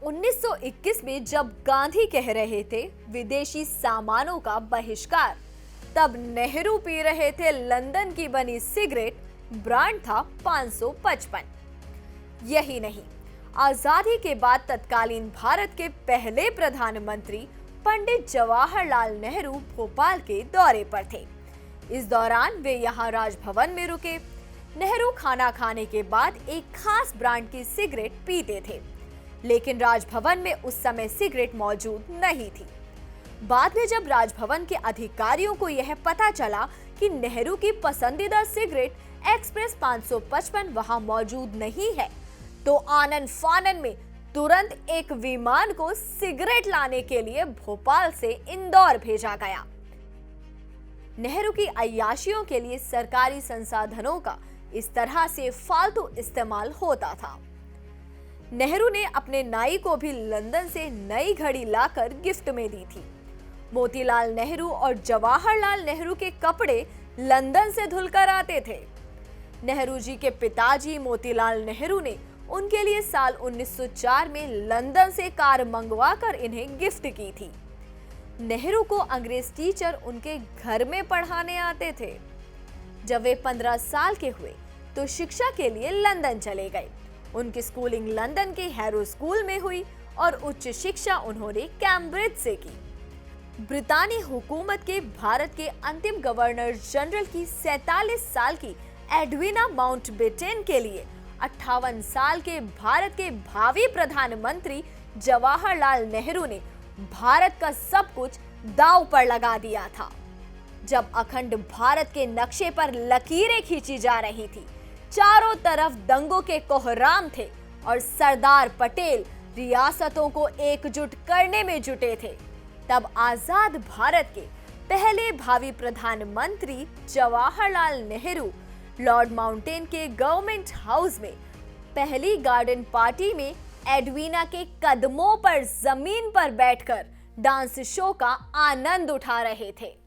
1921 में जब गांधी कह रहे थे विदेशी सामानों का बहिष्कार, तब नेहरू पी रहे थे लंदन की बनी सिगरेट, ब्रांड था 555। यही नहीं, आजादी के बाद तत्कालीन भारत के पहले प्रधानमंत्री पंडित जवाहरलाल नेहरू भोपाल के दौरे पर थे। इस दौरान वे यहां राजभवन में रुके। नेहरू खाना खाने के बाद एक खास ब्रांड की सिगरेट पीते थे, लेकिन राजभवन में उस समय सिगरेट मौजूद नहीं थी। बाद में जब राजभवन के अधिकारियों को यह पता चला कि नेहरू की पसंदीदा सिगरेट एक्सप्रेस 555 वहां मौजूद नहीं है, तो आनन फानन में तुरंत एक विमान को सिगरेट लाने के लिए भोपाल से इंदौर भेजा गया। नेहरू की अय्याशियों के लिए सरकारी संसाधनों का इस तरह से फालतू इस्तेमाल होता था। नेहरू ने अपने नाई को भी लंदन से नई घड़ी लाकर गिफ्ट में दी थी। मोतीलाल नेहरू और जवाहरलाल नेहरू के कपड़े लंदन से धुलकर आते थे। नेहरू जी के पिताजी मोतीलाल नेहरू ने उनके लिए साल 1904 में लंदन से कार मंगवाकर इन्हें गिफ्ट की थी। नेहरू को अंग्रेज टीचर उनके घर में पढ़ाने आते थे। जब वे 15 साल के हुए तो शिक्षा के लिए लंदन चले गए। उनकी स्कूलिंग लंदन के हैरो स्कूल में हुई और उच्च शिक्षा उन्होंने कैम्ब्रिज से की। ब्रितानी हुकूमत के भारत के अंतिम गवर्नर जनरल की 47 साल की एडविना माउंटबेटन के लिए 58 साल के भारत के भावी प्रधानमंत्री जवाहरलाल नेहरू ने भारत का सब कुछ दांव पर लगा दिया था। जब अखंड भारत के नक्शे पर लकीरें खींची जा रही थी, चारों तरफ दंगों के कोहराम थे और सरदार पटेल रियासतों को एकजुट करने में जुटे थे, तब आजाद भारत के पहले भावी प्रधानमंत्री जवाहरलाल नेहरू लॉर्ड माउंटेन के गवर्नमेंट हाउस में पहली गार्डन पार्टी में एडविना के कदमों पर जमीन पर बैठकर डांस शो का आनंद उठा रहे थे।